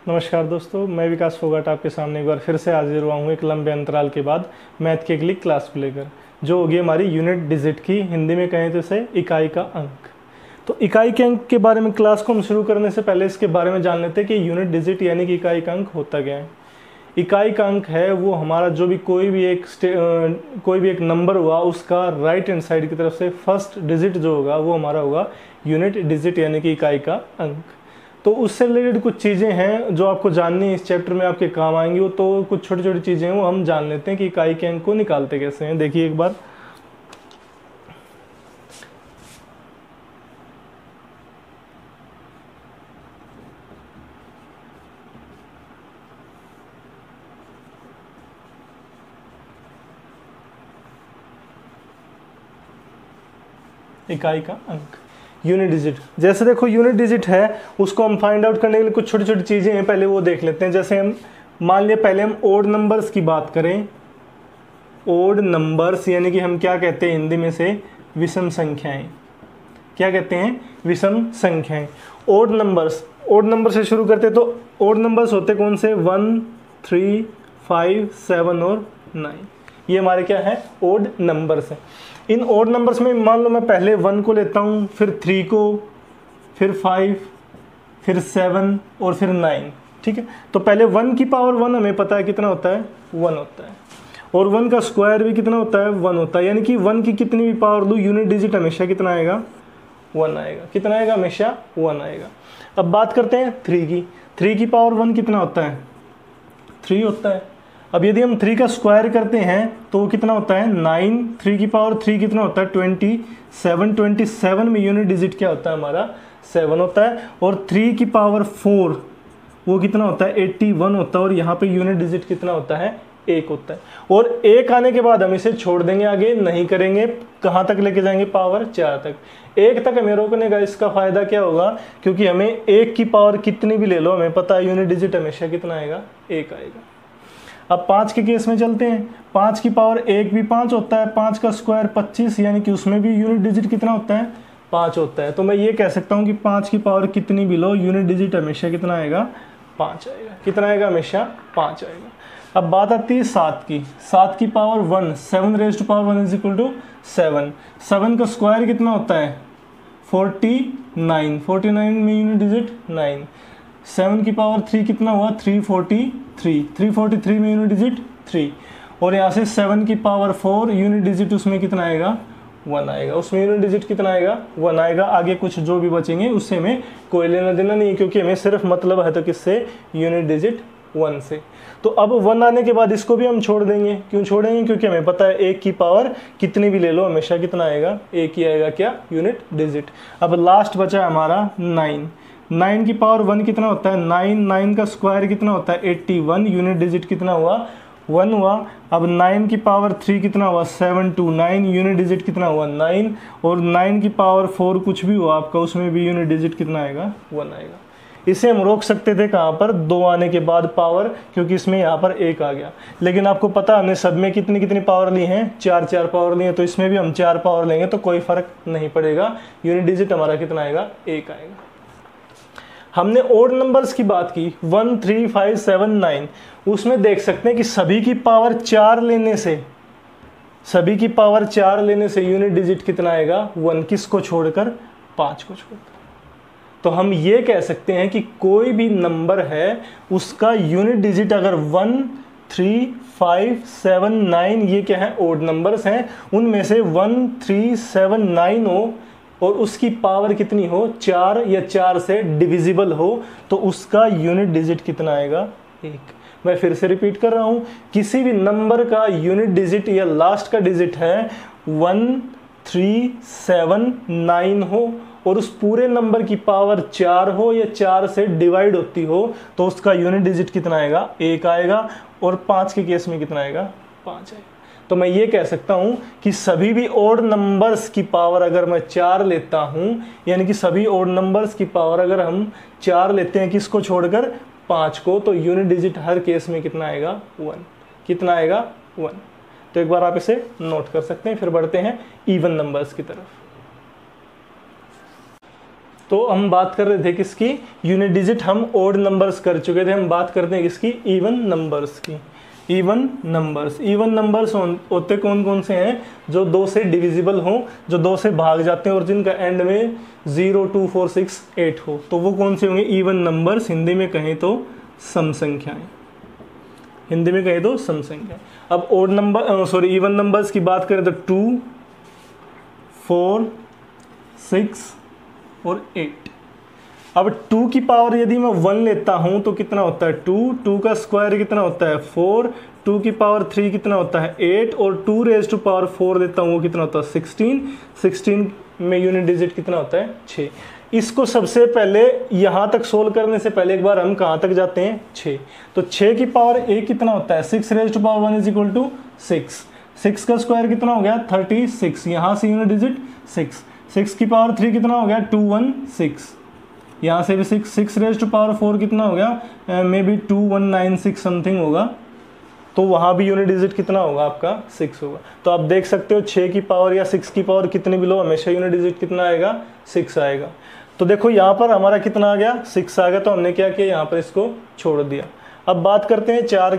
नमस्कार दोस्तों, मैं विकास फोगाट आपके सामने एक बार फिर से हाजिर हुआ हूँ एक लंबे अंतराल के बाद मैथ की अगली क्लास को लेकर, जो होगी हमारी यूनिट डिजिट की, हिंदी में कहें तो इसे इकाई का अंक। तो इकाई के अंक के बारे में क्लास को हम शुरू करने से पहले इसके बारे में जान लेते हैं कि यूनिट डिजिट यानी कि इकाई का अंक होता क्या है। इकाई का अंक है वो हमारा जो भी कोई भी एक नंबर हुआ उसका राइट हैंड साइड की तरफ से फर्स्ट डिजिट जो होगा वो हमारा होगा यूनिट डिजिट यानी कि इकाई का अंक। तो उससे रिलेटेड कुछ चीज़ें हैं जो आपको जाननी है, इस चैप्टर में आपके काम आएंगी। वो तो कुछ छोटी छोटी चीज़ें हैं, वो हम जान लेते हैं कि इकाई के अंक को निकालते कैसे हैं। देखिए एक बार, इकाई का अंक यूनिट डिजिट। जैसे देखो यूनिट डिजिट है, उसको हम फाइंड आउट करने के लिए कुछ छोटी छोटी चीज़ें हैं, पहले वो देख लेते हैं। जैसे हम मान लिया पहले हम ओड नंबर्स की बात करें। ओड नंबर्स यानी कि हम क्या कहते हैं हिंदी में से विषम संख्याएं। क्या कहते हैं? विषम संख्याएं। ओड नंबर से शुरू करते तो ओड नंबर्स होते कौन से? 1, 3, 5, 7 और 9। ये हमारे क्या है? ओड नंबर्स हैं। इन ओड नंबर्स में मान लो मैं पहले 1 को लेता हूँ, फिर 3 को, फिर 5, फिर 7 और फिर 9। ठीक है, तो पहले 1 की पावर 1 हमें पता है कितना होता है? 1 होता है। और 1 का स्क्वायर भी कितना होता है? 1 होता है। यानी कि 1 की कितनी भी पावर लूँ, यूनिट डिजिट हमेशा कितना आएगा? 1 आएगा। कितना आएगा? हमेशा 1 आएगा। अब बात करते हैं 3 की। 3 की पावर 1 कितना होता है? 3 होता है। अब यदि हम 3 का स्क्वायर करते हैं तो वो कितना होता है? 9। 3 की पावर 3 कितना होता है? 27। 27 में यूनिट डिजिट क्या होता है हमारा? 7 होता है। और 3 की पावर 4 वो कितना होता है? 81 होता है। और यहाँ पे यूनिट डिजिट कितना होता है? 1 होता है। और 1 आने के बाद हम इसे छोड़ देंगे, आगे नहीं करेंगे। कहाँ तक लेके जाएंगे? पावर 4 तक। 1 तक हमें रोकने का इसका फायदा क्या होगा? क्योंकि हमें 1 की पावर कितनी भी ले लो, हमें पता है यूनिट डिजिट हमेशा कितना आएगा? 1 आएगा। अब 5 के केस में चलते हैं। 5 की पावर 1 भी 5 होता है। 5 का स्क्वायर 25, यानी कि उसमें भी यूनिट डिजिट कितना होता है? 5 होता है। तो मैं ये कह सकता हूँ कि 5 की पावर कितनी भी लो, यूनिट डिजिट हमेशा कितना आएगा? 5 आएगा। कितना आएगा? हमेशा 5 आएगा। अब बात आती है 7 की। 7 की power 1, 7 raised to power 1 is equal to 7। 7 का स्क्वायर कितना होता है? 49। 49 में यूनिट डिजिट 9। 7 की पावर 3 कितना हुआ? 343। 343 में यूनिट डिजिट 3। और यहाँ से 7 की पावर 4 यूनिट डिजिट उसमें कितना आएगा? 1 आएगा। उसमें यूनिट डिजिट कितना आएगा? 1 आएगा। आगे कुछ जो भी बचेंगे उससे हमें कोई लेना देना नहीं है, क्योंकि हमें सिर्फ मतलब है तो किससे? यूनिट डिजिट 1 से। तो अब 1 आने के बाद इसको भी हम छोड़ देंगे। क्यों छोड़ेंगे? क्योंकि हमें पता है 1 की पावर कितनी भी ले लो हमेशा कितना आएगा? 1 ही आएगा। क्या? Unit digit. अब लास्ट बचा है हमारा 9। 9 की पावर 1 कितना होता है? 9। 9 का स्क्वायर कितना होता है? 81। यूनिट डिजिट कितना हुआ? 1 हुआ। अब 9 की पावर 3 कितना हुआ? 729। यूनिट डिजिट कितना हुआ? 9। और 9 की पावर 4 कुछ भी हुआ आपका, उसमें भी यूनिट डिजिट कितना आएगा? 1 आएगा। इसे हम रोक सकते थे कहाँ पर? 2 आने के बाद पावर, क्योंकि इसमें यहाँ पर 1 आ गया। लेकिन आपको पता हमने सब में कितनी कितनी पावर ली हैं? 4 पावर ली है। तो इसमें भी हम 4 पावर लेंगे तो कोई फर्क नहीं पड़ेगा। यूनिट डिजिट हमारा कितना आएगा? 1 आएगा। हमने ओड नंबर्स की बात की, 1, 3, 5, 7, 9। उसमें देख सकते हैं कि सभी की पावर 4 लेने से यूनिट डिजिट कितना आएगा? 1। किसको छोड़कर? 5 को छोड़कर। तो हम ये कह सकते हैं कि कोई भी नंबर है उसका यूनिट डिजिट अगर 1, 3, 5, 7, 9 ये क्या है? ओड नंबर्स हैं। उनमें से 1, 3, 7, 9 हो और उसकी पावर कितनी हो? 4 या 4 से डिविजिबल हो, तो उसका यूनिट डिजिट कितना आएगा? 1। मैं फिर से रिपीट कर रहा हूं, किसी भी नंबर का यूनिट डिजिट या लास्ट का डिजिट है 1, 3, 7, 9 हो और उस पूरे नंबर की पावर 4 हो या 4 से डिवाइड होती हो, तो उसका यूनिट डिजिट कितना आएगा? 1 आएगा। और 5 के केस में कितना आएगा? 5 आएगा। तो मैं ये कह सकता हूं कि सभी भी ओड नंबर्स की पावर अगर मैं 4 लेता हूं, यानी कि सभी ओड नंबर्स की पावर अगर हम 4 लेते हैं, किसको छोड़कर? 5 को, तो यूनिट डिजिट हर केस में कितना आएगा? 1। कितना आएगा? 1। तो एक बार आप इसे नोट कर सकते हैं। फिर बढ़ते हैं इवन नंबर्स की तरफ। तो हम बात कर रहे थे किसकी, यूनिट डिजिट हम ओड नंबर्स कर चुके थे, हम बात करते हैं किसकी, इवन नंबर्स की। इवन नंबर्स होते कौन कौन से हैं, जो 2 से डिविजिबल हों, जो 2 से भाग जाते हैं और जिनका एंड में 0, 2, 4, 6, 8 हो, तो वो कौन से होंगे, इवन नंबर्स, हिंदी में कहें तो सम संख्याएं, हिंदी में कहें तो सम संख्याएं। अब ओड नंबर इवन नंबर्स की बात करें तो 2, 4, 6 और 8। अब 2 की पावर यदि मैं 1 लेता हूं तो कितना होता है 2 का स्क्वायर कितना होता है 4, 2 की पावर 3 कितना होता है 8, और 2 रेज़ टू पावर 4 लेता हूं वो कितना होता है 16 में यूनिट डिजिट कितना होता है 6। इसको सबसे पहले यहाँ तक सोल्व करने से पहले एक बार हम कहाँ तक जाते हैं 6। तो 6 की पावर 1 कितना होता है 6 raise to power 1 is equal to 6 का स्क्वायर कितना हो गया 36, यहाँ से यूनिट डिजिट 6 की पावर 3 कितना हो गया 216, यहाँ से भी 6 रेज़ टू पावर 4 कितना हो गया मे बी 2196 समथिंग होगा, तो वहाँ भी यूनिट डिजिट कितना होगा आपका 6 होगा। तो आप देख सकते हो 6 की पावर या 6 की पावर कितनी भी लो हमेशा यूनिट डिजिट कितना आएगा 6 आएगा। तो देखो यहाँ पर हमारा कितना आ गया 6 आ गया, तो हमने क्या किया यहाँ पर इसको छोड़ दिया। अब बात करते हैं 4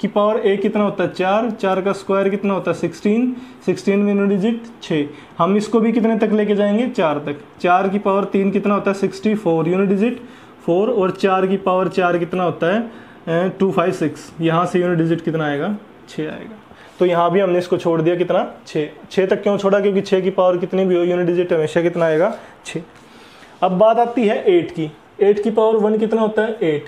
की पावर 1 कितना होता है 4 का स्क्वायर कितना होता है 16 में यूनिट डिजिट 6। हम इसको भी कितने तक लेके जाएंगे 4 तक। 4 की पावर 3 कितना होता है 64 यूनिट डिजिट 4, और 4 की पावर 4 कितना होता है 256, यहाँ से यूनिट डिजिट कितना आएगा 6 आएगा। तो यहाँ भी हमने इसको छोड़ दिया कितना 6 तक क्यों छोड़ा, क्योंकि 6 की पावर कितनी भी हो यूनिट डिजिट हमेशा कितना आएगा 6। अब बात आती है 8 की पावर 1 कितना होता है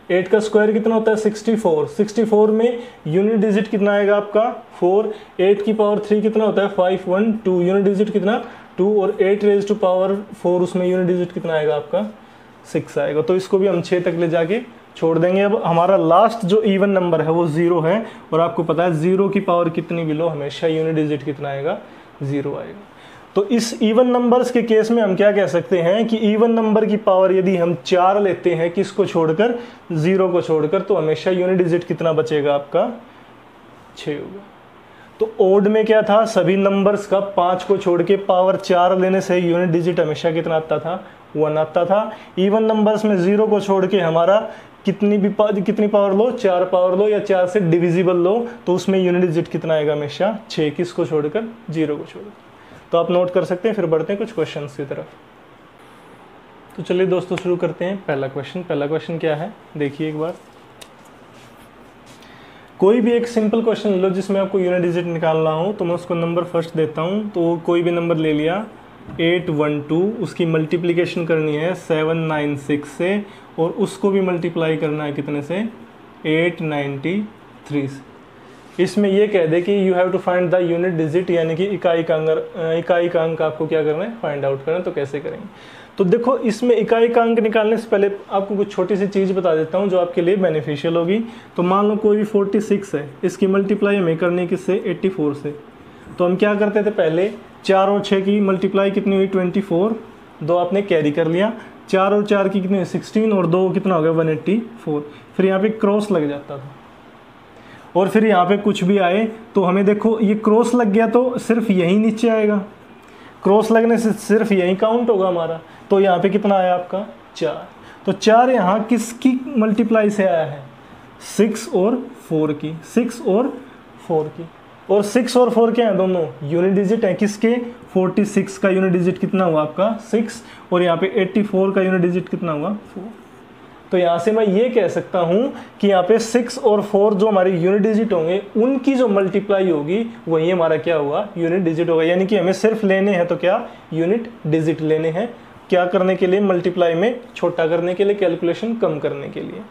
8 का स्क्वायर कितना होता है 64 में यूनिट डिजिट कितना आएगा आपका 4, 8 की पावर 3 कितना होता है 512 यूनिट डिजिट कितना 2, और 8 रेज़ टू पावर 4 उसमें यूनिट डिजिट कितना आएगा आपका 6 आएगा। तो इसको भी हम 6 तक ले जाके छोड़ देंगे। अब हमारा लास्ट जो इवन नंबर है वो 0 है, और आपको पता है 0 की पावर कितनी भी लो हमेशा यूनिट डिजिट कितना आएगा 0 आएगा। तो इस इवन नंबर्स के केस में हम क्या कह सकते हैं कि इवन नंबर की पावर यदि हम 4 लेते हैं किसको छोड़कर 0 को छोड़कर, तो हमेशा यूनिट डिजिट कितना बचेगा आपका 6 होगा। तो ओड में क्या था, सभी नंबर्स का 5 को छोड़ के पावर 4 लेने से यूनिट डिजिट हमेशा कितना आता था 1 आता था। इवन नंबर्स में 0 को छोड़ के हमारा कितनी पावर लो 4 पावर लो या 4 से डिविजिबल लो, तो उसमें यूनिट डिजिट कितना आएगा हमेशा 6, किसको छोड़कर 0 को छोड़कर। तो आप नोट कर सकते हैं। फिर बढ़ते हैं कुछ क्वेश्चंस की तरफ। तो चलिए दोस्तों शुरू करते हैं। पहला क्वेश्चन क्या है देखिए एक बार। कोई भी एक सिंपल क्वेश्चन लो जिसमें आपको यूनिट डिजिट निकालना हो, तो मैं उसको नंबर फर्स्ट देता हूँ। तो कोई भी नंबर ले लिया 812, उसकी मल्टीप्लिकेशन करनी है 796 से, और उसको भी मल्टीप्लाई करना है कितने से 893 से। इसमें ये कह दे कि you have to find the unit digit, यानी कि इकाई का अंक आपको क्या करना है फाइंड आउट करना है। तो कैसे करेंगे, तो देखो इसमें इकाई का अंक निकालने से पहले आपको कुछ छोटी सी चीज़ बता देता हूँ जो आपके लिए बेनिफिशियल होगी। तो मान लो कोई भी 46 है, इसकी मल्टीप्लाई हमें करनी किससे 84 से। तो हम क्या करते थे पहले 4 और 6 की मल्टीप्लाई कितनी हुई 24, 2 आपने कैरी कर लिया, 4 और 4 की कितनी हुई 16, और 2 कितना हो गया 184। फिर यहाँ पे क्रॉस लग जाता था, और फिर यहाँ पे कुछ भी आए तो हमें देखो ये क्रॉस लग गया तो सिर्फ यही नीचे आएगा, क्रॉस लगने से सिर्फ यही काउंट होगा हमारा। तो यहाँ पे कितना आया आपका 4। तो 4 यहाँ किसकी मल्टीप्लाई से आया है 6 और 4 की, 6 और 4 की। और 6 और 4 क्या है दोनों यूनिट डिजिट है किसके 46 का यूनिट डिजिट कितना हुआ आपका 6, और यहाँ पे 84 का यूनिट डिजिट कितना हुआ 4। तो यहाँ से मैं ये कह सकता हूँ कि यहाँ पे 6 और 4 जो हमारे यूनिट डिजिट होंगे उनकी जो मल्टीप्लाई होगी वही हमारा क्या हुआ यूनिट डिजिट होगा। यानी कि हमें सिर्फ लेने हैं तो क्या यूनिट डिजिट लेने हैं, क्या करने के लिए मल्टीप्लाई में छोटा करने के लिए, कैलकुलेशन कम करने के लिए।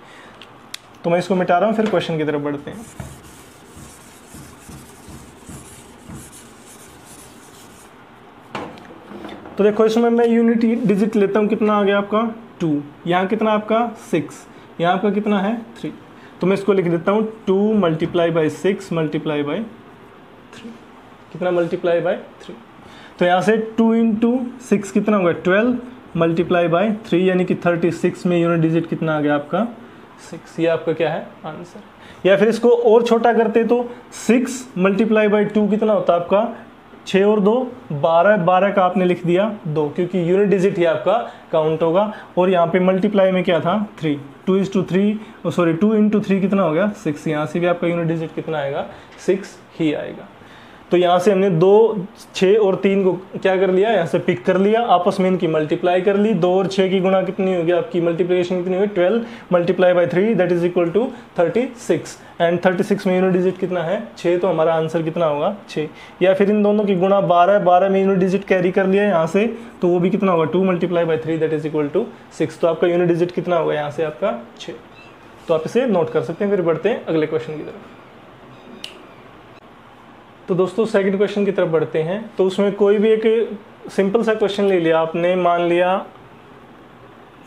तो मैं इसको मिटा रहा हूँ, फिर क्वेश्चन की तरफ बढ़ते हैं। तो देखो इसमें मैं यूनिट डिजिट लेता हूँ, कितना आ गया आपका 2, यहाँ कितना आपका 6, यहाँ आपका कितना है 3। तो मैं इसको लिख देता हूँ 2 मल्टीप्लाई बाई 6 मल्टीप्लाई बाई 3, कितना मल्टीप्लाई बाई 3। तो यहाँ से 2 इंटू 6 कितना होगा 12 मल्टीप्लाई बाई 3, यानी कि 36 में यूनिट डिजिट कितना आ गया आपका 6। ये आपका क्या है आंसर। या फिर इसको और छोटा करते तो 6 मल्टीप्लाई बाई 2 कितना होता है आपका 6 और 2 12, 12 का आपने लिख दिया 2, क्योंकि यूनिट डिजिट ही आपका काउंट होगा। और यहाँ पे मल्टीप्लाई में क्या था 3, 2 इंटू 3 कितना हो गया 6, यहाँ से भी आपका यूनिट डिजिट कितना आएगा 6 ही आएगा। तो यहाँ से हमने 2, 6 और 3 को क्या कर लिया, यहाँ से पिक कर लिया, आपस में इनकी मल्टीप्लाई कर ली। 2 और 6 की गुणा कितनी होगी आपकी, मल्टीप्लिकेशन कितनी होगी 12 multiply by 3 that is equal to 36, and 36 में यूनिट डिजिट कितना है 6, तो हमारा आंसर कितना होगा 6। या फिर इन दोनों की गुणा 12, 12 में यूनिट डिजिट कैरी कर लिया यहाँ से, तो वो भी कितना होगा 2 multiply by 3 that is equal to 6, तो आपका यूनिट डिजिट कितना होगा यहाँ से आपका 6। तो आप इसे नोट कर सकते हैं। फिर बढ़ते हैं अगले क्वेश्चन की तरफ। तो दोस्तों सेकंड क्वेश्चन की तरफ बढ़ते हैं। तो उसमें कोई भी एक सिंपल सा क्वेश्चन ले लिया आपने, मान लिया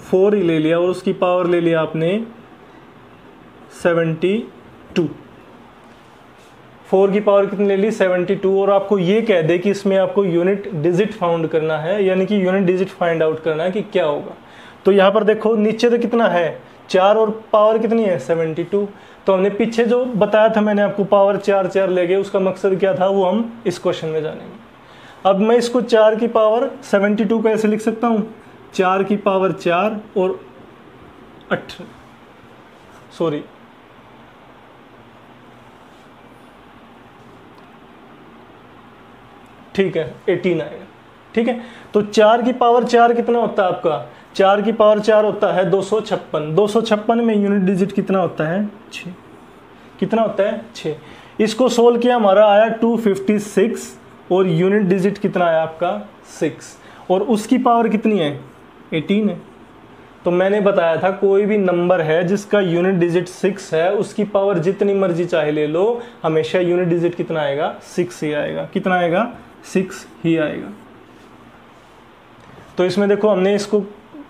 4 ही ले लिया और उसकी पावर ले लिया आपने 72। 4 की पावर कितनी ले ली 72, और आपको ये कह दे कि इसमें आपको यूनिट डिजिट फाउंड करना है, यानी कि यूनिट डिजिट फाइंड आउट करना है कि क्या होगा। तो यहाँ पर देखो नीचे तो कितना है 4 और पावर कितनी है 72। तो हमने पीछे जो बताया था मैंने आपको पावर 4 4 ले गए, उसका मकसद क्या था वो हम इस क्वेश्चन में जानेंगे। अब मैं इसको 4 की पावर 72 को ऐसे लिख सकता हूँ, 4 की पावर 4 और 18 आएगा। ठीक है, तो 4 की पावर 4 कितना होता है आपका, 4 की पावर 4 होता है 256। 256 में यूनिट डिजिट कितना होता है 6, कितना होता है 6। इसको सोल्व किया, हमारा आया 256 और यूनिट डिजिट कितना आया आपका 6, और उसकी पावर कितनी है 18 है। तो मैंने बताया था कोई भी नंबर है जिसका यूनिट डिजिट 6 है, उसकी पावर जितनी मर्जी चाहे ले लो, हमेशा यूनिट डिजिट कितना आएगा 6 ही आएगा। कितना आएगा 6 ही आएगा। तो इसमें देखो हमने इसको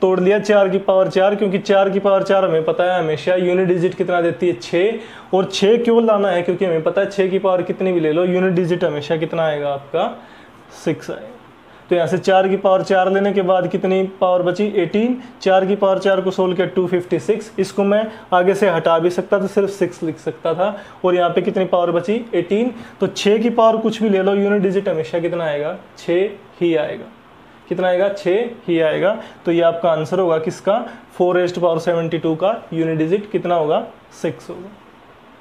तोड़ लिया 4 की पावर 4, क्योंकि 4 की पावर 4 हमें पता है हमेशा यूनिट डिजिट कितना देती है 6, और 6 क्यों लाना है, क्योंकि हमें पता है 6 की पावर कितनी भी ले लो यूनिट डिजिट हमेशा कितना आएगा आपका 6 आएगा। तो यहाँ से 4 की पावर 4 लेने के बाद कितनी पावर बची 18, 4 की पावर 4 को सोल्व किया 256, इसको मैं आगे से हटा भी सकता था, सिर्फ 6 लिख सकता था, और यहाँ पे कितनी पावर बची 18। तो 6 की पावर कुछ भी ले लो यूनिट डिजिट हमेशा कितना आएगा 6 ही आएगा। कितना आएगा 6 ही आएगा। तो ये आपका आंसर होगा किसका 4⁻72 का यूनिट डिजिट कितना होगा 6 होगा।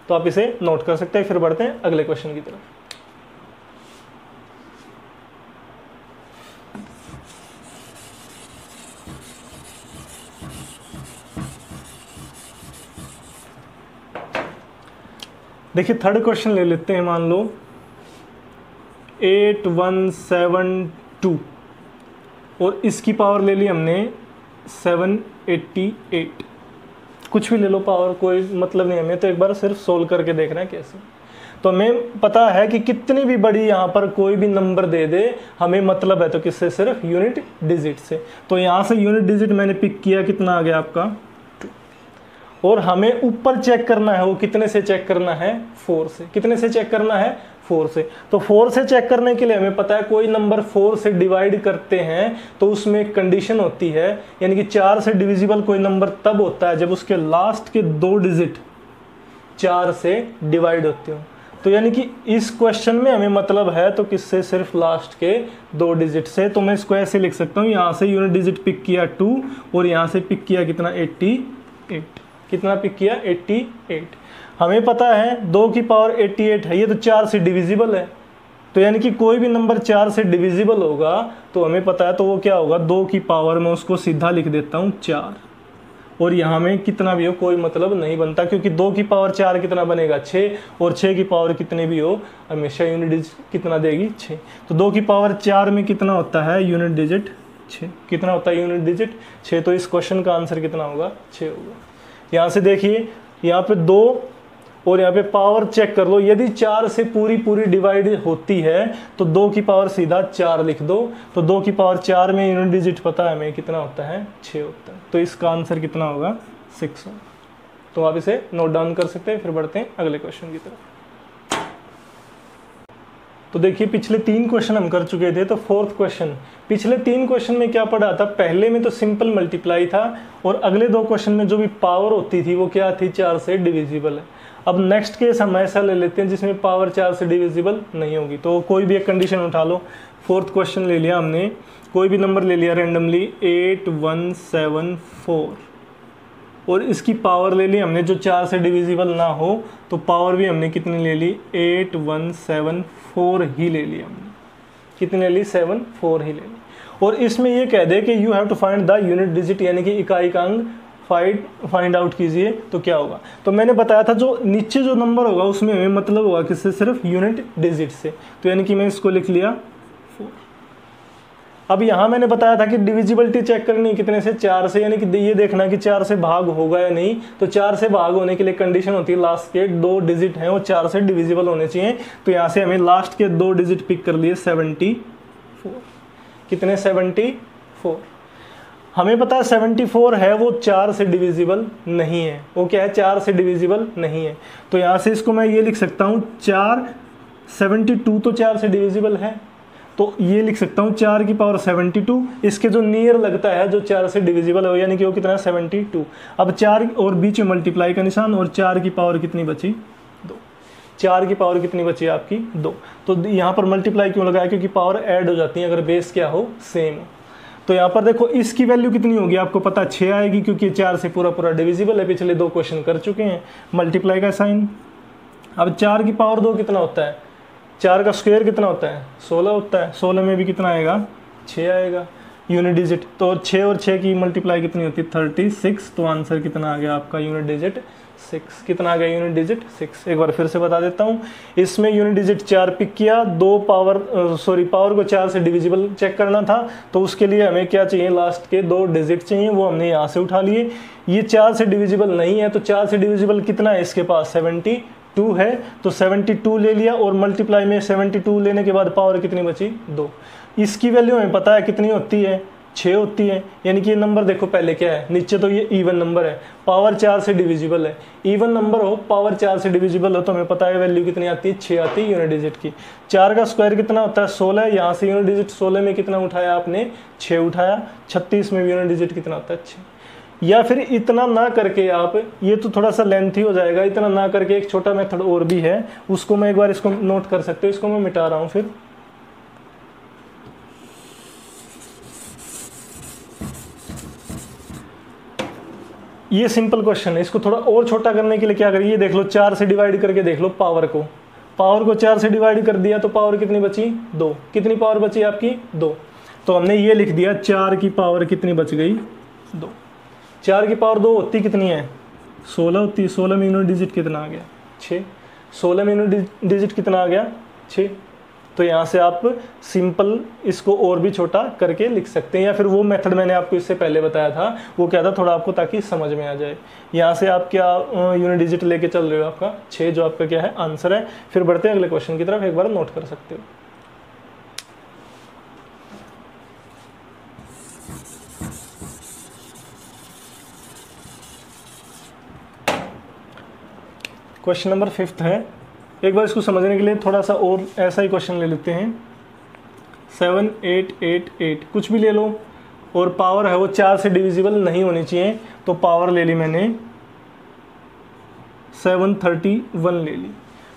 तो आप इसे नोट कर सकते हैं। फिर बढ़ते हैं अगले क्वेश्चन की तरफ। देखिए थर्ड क्वेश्चन ले लेते हैं। मान लो 8172 और इसकी पावर ले ली हमने 788। कुछ भी ले लो पावर, कोई मतलब नहीं हमें, तो एक बार सिर्फ सोल्व करके देख रहे हैं कैसे। तो हमें पता है कि कितनी भी बड़ी यहाँ पर कोई भी नंबर दे दे, हमें मतलब है तो किससे, सिर्फ यूनिट डिजिट से। तो यहाँ से यूनिट डिजिट मैंने पिक किया, कितना आ गया आपका 2, और हमें ऊपर चेक करना है, वो कितने से चेक करना है 4 से। कितने से चेक करना है 4 से। तो 4 से चेक करने के लिए हमें पता है कोई नंबर 4 से डिवाइड करते हैं तो उसमें एक कंडीशन होती है, यानी कि 4 से डिविजिबल कोई नंबर तब होता है जब उसके लास्ट के 2 डिजिट 4 से डिवाइड होते हो। तो यानी कि इस क्वेश्चन में हमें मतलब है तो किससे, सिर्फ लास्ट के 2 डिजिट से। तो मैं इसको ऐसे लिख सकता हूँ, यहाँ से यूनिट डिजिट पिक किया 2 और यहाँ से पिक किया कितना 88। कितना पिक किया 88। हमें पता है 2 की पावर 88 है, ये तो 4 से डिविजिबल है। तो यानी कि कोई भी नंबर 4 से डिविजिबल होगा तो हमें पता है तो वो क्या होगा 2 की पावर में उसको सीधा लिख देता हूँ 4, और यहाँ में कितना भी हो कोई मतलब नहीं बनता, क्योंकि 2 की पावर 4 कितना बनेगा 6, और 6 की पावर कितनी भी हो हमेशा यूनिट डिजिट कितना देगी 6। तो 2 की पावर 4 में कितना होता है यूनिट डिजिट 6। कितना होता है यूनिट डिजिट 6। तो इस क्वेश्चन का आंसर कितना होगा 6 होगा। यहाँ से देखिए यहाँ पे 2 और यहाँ पे पावर चेक कर लो, यदि 4 से पूरी डिवाइड होती है तो 2 की पावर सीधा 4 लिख दो। तो 2 की पावर 4 में यूनिट डिजिट पता है हमें कितना होता है 6 होता है। तो इसका आंसर कितना होगा 6 होगा। तो आप इसे नोट डाउन कर सकते हैं। फिर बढ़ते हैं अगले क्वेश्चन की तरफ। तो देखिए पिछले 3 क्वेश्चन हम कर चुके थे, तो 4th क्वेश्चन, पिछले 3 क्वेश्चन में क्या पढ़ा था, पहले में तो सिंपल मल्टीप्लाई था और अगले 2 क्वेश्चन में जो भी पावर होती थी वो क्या थी 4 से डिविजिबल है। अब नेक्स्ट केस हम ऐसा ले लेते हैं जिसमें पावर 4 से डिविजिबल नहीं होगी। तो कोई भी एक कंडीशन उठा लो। फोर्थ क्वेश्चन ले लिया हमने, कोई भी नंबर ले लिया रेंडमली 8174 और इसकी पावर ले ली हमने जो 4 से डिविजिबल ना हो, तो पावर भी हमने कितनी ले ली 8174 ही ले ली हमने। कितनी ले ली 74 ही ले ली। और इसमें ये कह दे कि you have to find the unit digit यानी कि इकाई का अंक फाइंड आउट कीजिए, तो क्या होगा। तो मैंने बताया था जो नीचे जो नंबर होगा उसमें हमें मतलब होगा किससे, सिर्फ यूनिट डिजिट से। तो यानी कि मैं इसको लिख लिया 4। अब यहाँ मैंने बताया था कि डिविजिबिलिटी चेक करनी कितने से, 4 से, यानी कि ये देखना कि 4 से भाग होगा या नहीं। तो 4 से भाग होने के लिए कंडीशन होती है लास्ट के 2 डिजिट हैं वो 4 से डिविजिबल होने चाहिए। तो यहाँ से हमें लास्ट के 2 डिजिट पिक कर लिए 74। कितने 74। हमें पता है 74 है वो 4 से डिविजिबल नहीं है। वो क्या है, 4 से डिविजिबल नहीं है। तो यहाँ से इसको मैं ये लिख सकता हूँ 4, 72 तो 4 से डिविजिबल है, तो ये लिख सकता हूँ 4 की पावर 72। इसके जो नियर लगता है जो 4 से डिविजिबल हो, यानी कि वो कितना है 72। अब 4 और बीच में मल्टीप्लाई का निशान, और 4 की पावर कितनी बची 2। 4 की पावर कितनी बची आपकी 2। तो यहाँ पर मल्टीप्लाई क्यों लगाया, क्योंकि पावर ऐड हो जाती है अगर बेस क्या हो, सेम हो। तो यहाँ पर देखो इसकी वैल्यू कितनी होगी आपको पता 6 आएगी, क्योंकि 4 से पूरा डिविजिबल है। पिछले 2 क्वेश्चन कर चुके हैं। मल्टीप्लाई का साइन। अब 4 की पावर 2 कितना होता है, 4 का स्क्वायर कितना होता है 16 होता है। 16 में भी कितना आएगा 6 आएगा यूनिट डिजिट। तो 6 और 6 की मल्टीप्लाई कितनी होती है 36। तो आंसर कितना आ गया आपका यूनिट डिजिट 6। कितना आ गया यूनिट डिजिट 6। एक बार फिर से बता देता हूँ, इसमें यूनिट डिजिट 4 पिक किया, पावर को 4 से डिविजिबल चेक करना था। तो उसके लिए हमें क्या चाहिए, लास्ट के 2 डिजिट चाहिए, वो हमने यहाँ से उठा लिए। ये 4 से डिविजिबल नहीं है, तो 4 से डिविजिबल कितना है इसके पास 72 है। तो 72 ले लिया, और मल्टीप्लाई में 72 लेने के बाद पावर कितनी बची 2। इसकी वैल्यू हमें पता है कितनी होती है 6 होती है। यानी कि ये नंबर देखो पहले क्या है, नीचे तो ये इवन नंबर है, पावर 4 से डिविजिबल है। इवन नंबर हो, पावर 4 से डिविजिबल हो, तो हमें पता है वैल्यू कितनी आती है 6 आती है यूनिट डिजिट की। 4 का स्क्वायर कितना होता है 16। यहाँ से यूनिट डिजिट 16 में कितना उठाया आपने 6 उठाया। 36 में यूनिट डिजिट कितना होता है 6। या फिर इतना ना करके आप, ये तो थोड़ा सा लेंथी हो जाएगा, इतना ना करके एक छोटा मेथड और भी है, उसको मैं एक बार इसको नोट कर सकते हो। इसको मैं मिटा रहा हूँ फिर। ये सिंपल क्वेश्चन है, इसको थोड़ा और छोटा करने के लिए क्या करिए, देख लो 4 से डिवाइड करके देख लो पावर को 4 से डिवाइड कर दिया, तो पावर कितनी बची 2। कितनी पावर बची आपकी 2। तो हमने ये लिख दिया 4 की पावर कितनी बच गई 2। 4 की पावर 2 होती कितनी है 16 होती है। 16 में यूनिट डिजिट कितना आ गया 6। 16 में यूनिट डिजिट कितना आ गया 6। तो यहाँ से आप सिंपल इसको और भी छोटा करके लिख सकते हैं, या फिर वो मेथड मैंने आपको इससे पहले बताया था, वो क्या था थोड़ा आपको ताकि समझ में आ जाए। यहाँ से आप क्या यूनिट डिजिट लेके चल रहे हो, आपका 6 जो आपका क्या है आंसर है। फिर बढ़ते हैं अगले क्वेश्चन की तरफ, एक बार नोट कर सकते हो। क्वेश्चन नंबर 5 है। एक बार इसको समझने के लिए थोड़ा सा और ऐसा ही क्वेश्चन ले लेते हैं। 7888 कुछ भी ले लो, और पावर है वो 4 से डिविजिबल नहीं होनी चाहिए। तो पावर ले ली मैंने 731 ले ली।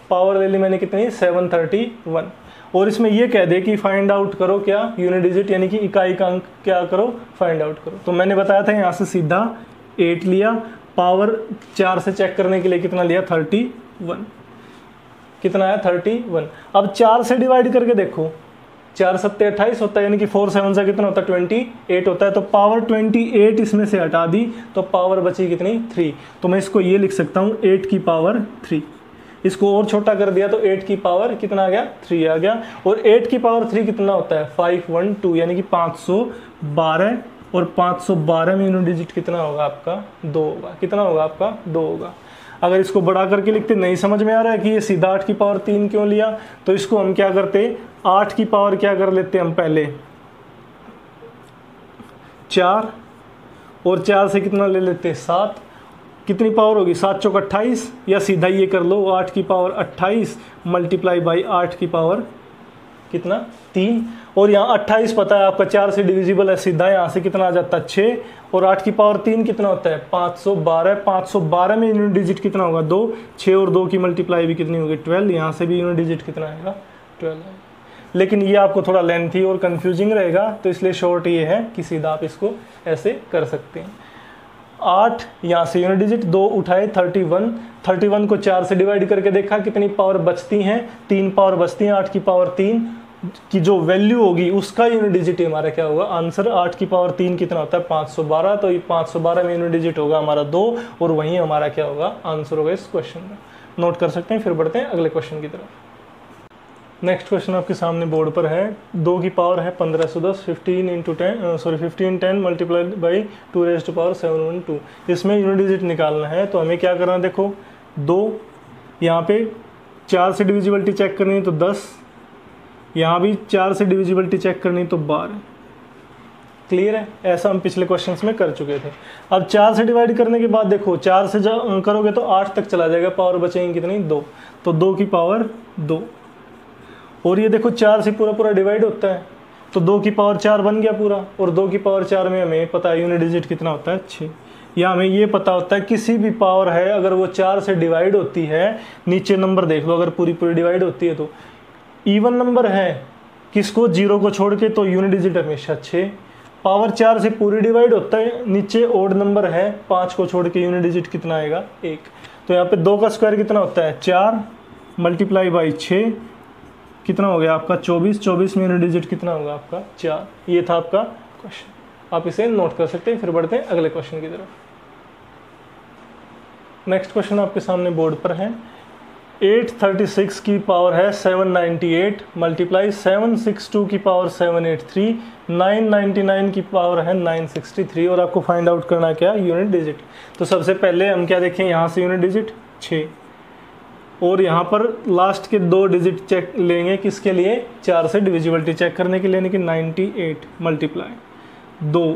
पावर ले ली मैंने कितनी 731। और इसमें ये कह दे कि फाइंड आउट करो क्या यूनिट डिजिट, यानी कि इकाई का अंक क्या करो फाइंड आउट करो। तो मैंने बताया था यहाँ से सीधा 8 लिया, पावर 4 से चेक करने के लिए कितना लिया 31। कितना है 31। अब 4 से डिवाइड करके देखो, 4 सत्ते 28 होता है, यानी कि 4 7 से कितना होता है 28 होता है। तो पावर 28 इसमें से हटा दी, तो पावर बची कितनी 3। तो मैं इसको ये लिख सकता हूँ 8 की पावर 3। इसको और छोटा कर दिया तो 8 की पावर कितना आ गया 3 आ गया। और 8 की पावर 3 कितना होता है 512, यानी कि 512। और 512 में यूनिट डिजिट कितना होगा आपका 2 होगा। कितना होगा आपका 2 होगा। अगर इसको बढ़ा करके लिखते, नहीं समझ में आ रहा है कि ये सीधा 8 की पावर 3 क्यों लिया, तो इसको हम क्या करते 8 की पावर क्या कर लेते हम पहले 4, और 4 से कितना ले लेते 7। कितनी पावर होगी 7 चौक 28, या सीधा ये कर लो 8 की पावर 28 मल्टीप्लाई बाई 8 की पावर कितना 3, और यहाँ 28 पता है आपका 4 से डिविजिबल है सीधा, यहाँ से कितना आ जाता है 6, और 8 की पावर 3 कितना होता है 512, 512 में यूनिट डिजिट कितना होगा 2, 6 और 2 की मल्टीप्लाई भी कितनी होगी 12, यहाँ से भी यूनिट डिजिट कितना आएगा 12 है। लेकिन ये आपको थोड़ा लेंथी और कंफ्यूजिंग रहेगा, तो इसलिए शॉर्ट ये है कि सीधा आप इसको ऐसे कर सकते हैं। 8 यहाँ से यूनिट डिजिट 2 उठाए 31, 31 को 4 से डिवाइड करके देखा कितनी पावर बचती हैं, 3 पावर बचती हैं, 8 की पावर 3 की जो वैल्यू होगी उसका यूनिट डिजिट हमारा क्या होगा आंसर। 8 की पावर 3 कितना होता है 512, तो ये 512 में यूनिट डिजिट होगा हमारा 2, और वहीं हमारा क्या होगा आंसर होगा इस क्वेश्चन का। नोट कर सकते हैं। फिर बढ़ते हैं अगले क्वेश्चन की तरफ। नेक्स्ट क्वेश्चन आपके सामने बोर्ड पर है। 2 की पावर है 1510, 15 10 multiplied by 2 raise to power 712। इसमें यूनिट डिजिट निकालना है, तो हमें क्या करना है, देखो 2 यहाँ पे 4 से डिविजिबिलिटी चेक करनी है तो 10, यहाँ भी 4 से डिविजिबिलिटी चेक करनी है तो 12। क्लियर है, ऐसा हम पिछले क्वेश्चंस में कर चुके थे। अब 4 से डिवाइड करने के बाद देखो 4 से करोगे तो 8 तक चला जाएगा, पावर बचेंगी कितनी 2, तो 2 की पावर 2, और ये देखो 4 से पूरा पूरा डिवाइड होता है, तो 2 की पावर 4 बन गया पूरा, और 2 की पावर 4 में हमें पता है यूनिट डिजिट कितना होता है 6। या हमें ये पता होता है किसी भी पावर है अगर वो 4 से डिवाइड होती है, नीचे नंबर देख लो, अगर पूरी पूरी डिवाइड होती है तो इवन नंबर है किसको 0 को छोड़ के, तो यूनिट डिजिट हमेशा 6। पावर 4 से पूरी डिवाइड होता है, नीचे ओड नंबर है 5 को छोड़ के, यूनिट डिजिट कितना आएगा 1। तो यहाँ पे 2 का स्क्वायर कितना होता है 4 मल्टीप्लाई बाई 6 कितना हो गया आपका 24, 24 में यूनिट डिजिट कितना होगा आपका 4। ये था आपका क्वेश्चन, आप इसे नोट कर सकते हैं। फिर बढ़ते हैं अगले क्वेश्चन की तरफ। नेक्स्ट क्वेश्चन आपके सामने बोर्ड पर है। 836 की पावर है 798 मल्टीप्लाई 762 की पावर 783, 999 की पावर है 963, और आपको फाइंड आउट करना क्या यूनिट डिजिट। तो सबसे पहले हम क्या देखें, यहाँ से यूनिट डिजिट 6, और यहाँ पर लास्ट के 2 डिजिट चेक लेंगे किसके लिए 4 से डिविजिबिलिटी चेक करने के लिए, यानी कि 98 मल्टीप्लाई 2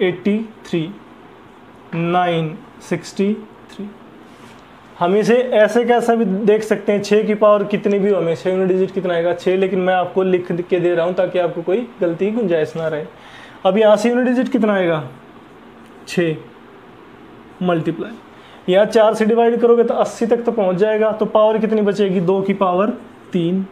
83 963। हम इसे ऐसे कैसा भी देख सकते हैं, 6 की पावर कितनी भी हो हमेशा यूनिट डिजिट कितना आएगा 6, लेकिन मैं आपको लिख के दे रहा हूँ ताकि आपको कोई गलती गुंजाइश ना रहे। अब यहाँ से यूनिट डिजिट कितना आएगा 6 मल्टीप्लाई, यहाँ 4 से डिवाइड करोगे तो 80 तक तो पहुँच जाएगा, तो पावर कितनी बचेगी 2 की पावर 3।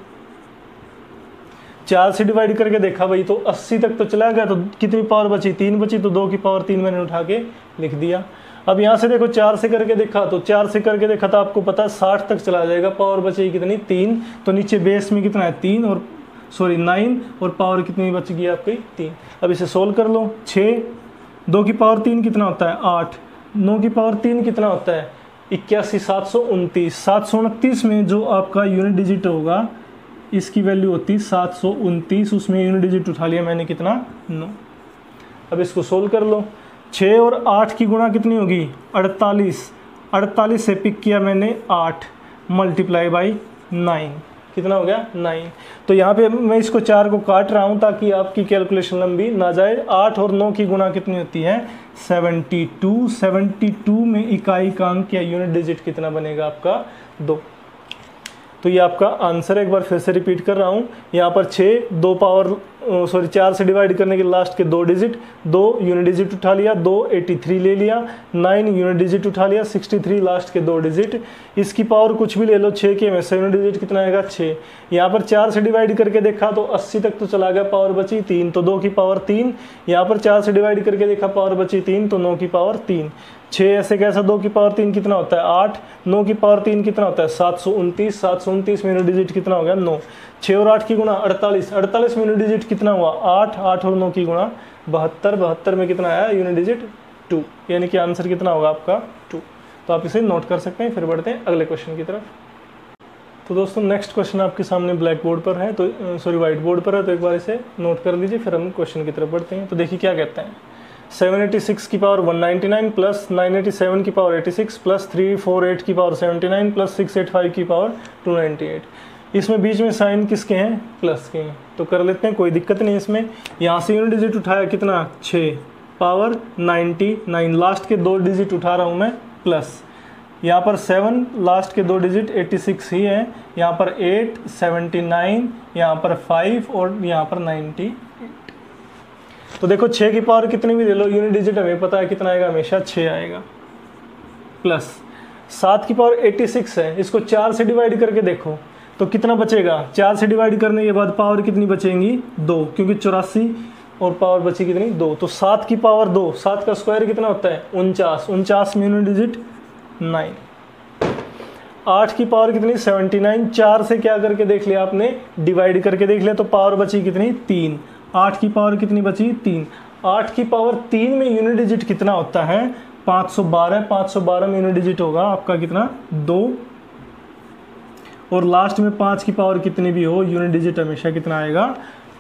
4 से डिवाइड करके देखा भाई तो 80 तक तो चला गया, तो कितनी पावर बची 3 बची, तो 2 की पावर 3 मैंने उठा के लिख दिया। अब यहाँ से देखो 4 से करके देखा, तो 4 से करके देखा तो आपको पता 60 तक चला जाएगा, पावर बचेगी कितनी 3, तो नीचे बेस में कितना है 3 और 9, और पावर कितनी बच गई आपकी 3। अब इसे सोल्व कर लो। 6 2 की पावर 3 कितना होता है 8, 9 की पावर 3 कितना होता है 81, 729, 729 में जो आपका यूनिट डिजिट होगा इसकी वैल्यू होती 729, उसमें यूनिट डिजिट उठा लिया मैंने कितना 9। अब इसको सोल्व कर लो। 6 और 8 की गुणा कितनी होगी 48, 48 से पिक किया मैंने 8 मल्टीप्लाई बाई 9, कितना हो गया 9। तो यहाँ पे मैं इसको 4 को काट रहा हूँ ताकि आपकी कैलकुलेशन लंबी ना जाए। 8 और 9 की गुणा कितनी होती है 72, 72 में इकाई का अंक या यूनिट डिजिट कितना बनेगा आपका 2। तो ये आपका आंसर है। एक बार फिर से रिपीट कर रहा हूँ, यहाँ पर 4 से डिवाइड करने के लास्ट के 2 डिजिट, 2 यूनिट डिजिट उठा लिया, 2 83 ले लिया, 9 यूनिट डिजिट उठा लिया, 63 लास्ट के 2 डिजिट। इसकी पावर कुछ भी ले लो 6 के में से यूनिट डिजिट कितना आएगा 6। यहाँ पर 4 से डिवाइड करके देखा तो 80 तक तो चला गया, पावर बची 3, तो 2 की पावर 3। यहाँ पर 4 से डिवाइड करके देखा पावर बची 3, तो 9 की पावर 3। 6 ऐसे कैसा 2 की पावर 3 कितना होता है 8, 9 की पावर 3 कितना होता है 729, 729 में यूनिट डिजिट कितना हो गया 9। 6 और 8 की गुणा 48, 48 में यूनिट डिजिट कितना हुआ 8, 8 और 9 की गुणा 72, 72 में कितना आया यूनिट डिजिट 2, यानी कि आंसर कितना होगा आपका 2। तो आप इसे नोट कर सकते हैं। फिर बढ़ते हैं अगले क्वेश्चन की तरफ। तो दोस्तों नेक्स्ट क्वेश्चन आपके सामने ब्लैक बोर्ड पर है, तो व्हाइट बोर्ड पर है, तो एक बार इसे नोट कर लीजिए, फिर हम क्वेश्चन की तरफ बढ़ते हैं। तो देखिए क्या कहते हैं, 786 की पावर 199 प्लस 987 की पावर 86 प्लस 348 की पावर 79 प्लस 685 की पावर 298। इसमें बीच में साइन किसके हैं प्लस के हैं, तो कर लेते हैं, कोई दिक्कत नहीं इसमें। यहाँ से यूनिट डिजिट उठाया कितना 6 पावर 99, लास्ट के 2 डिजिट उठा रहा हूँ मैं प्लस, यहाँ पर 7 लास्ट के 2 डिजिट 86 ही है, यहाँ पर 8 79, यहाँ पर 5 और यहाँ पर 98। तो देखो 6 की पावर कितनी भी ले लो, यूनिट डिजिट हमें पता है कितना आएगा, हमेशा 6 आएगा। प्लस 7 की पावर 86 है, इसको 4 से डिवाइड करके देखो तो कितना बचेगा। 4 से डिवाइड करने के बाद पावर कितनी बचेंगी 2, क्योंकि 84 और पावर बची कितनी 2। तो 7 की पावर 2, 7 का स्क्वायर कितना होता है 49, 49 में यूनिट डिजिट 9। 8 की पावर कितनी 79, 4 से क्या करके देख लिया आपने, डिवाइड करके देख लिया, तो पावर बची कितनी 3। 8 की पावर कितनी बची 3। 8 की पावर 3 में यूनिट डिजिट कितना होता है 512, 512 में यूनिट डिजिट होगा आपका कितना 2। और लास्ट में 5 की पावर कितनी भी हो, यूनिट डिजिट हमेशा कितना आएगा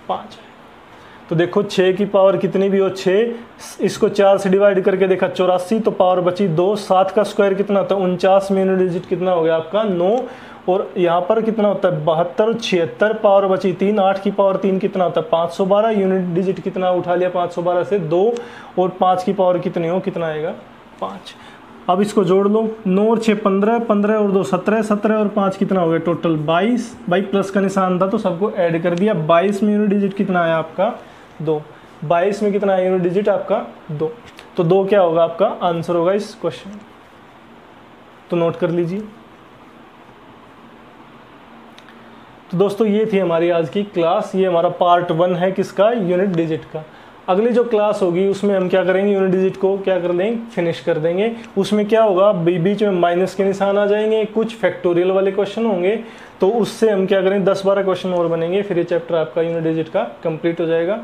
5। तो देखो 6 की पावर कितनी भी हो 6, इसको 4 से डिवाइड करके देखा 84, तो पावर बची 2। 7 का स्क्वायर कितना होता है 49 में यूनिट डिजिट कितना हो गया आपका 9। और यहाँ पर कितना होता है 72, 76, पावर बची 3। 8 की पावर 3 कितना होता है 512, यूनिट डिजिट कितना उठा लिया 512 से 2। और 5 की पावर कितनी हो, कितना आएगा 5। अब इसको जोड़ लो, 9 और 6 15, 15 और 2 17, 17 और 5 कितना हो गया टोटल 22। भाई प्लस का निशान था तो सबको ऐड कर दिया। 22 में यूनिट डिजिट कितना आया आपका 2। 22 में कितना आया यूनिट डिजिट आपका 2। तो 2 क्या होगा आपका आंसर होगा इस क्वेश्चन। तो नोट कर लीजिए। तो दोस्तों ये थी हमारी आज की क्लास, ये हमारा पार्ट 1 है किसका, यूनिट डिजिट का। अगली जो क्लास होगी उसमें हम क्या करेंगे, यूनिट डिजिट को क्या कर देंगे, फिनिश कर देंगे। उसमें क्या होगा, बीच में माइनस के निशान आ जाएंगे, कुछ फैक्टोरियल वाले क्वेश्चन होंगे, तो उससे हम क्या करेंगे 10-12 क्वेश्चन और बनेंगे, फिर ये चैप्टर आपका यूनिट डिजिट का कंप्लीट हो जाएगा।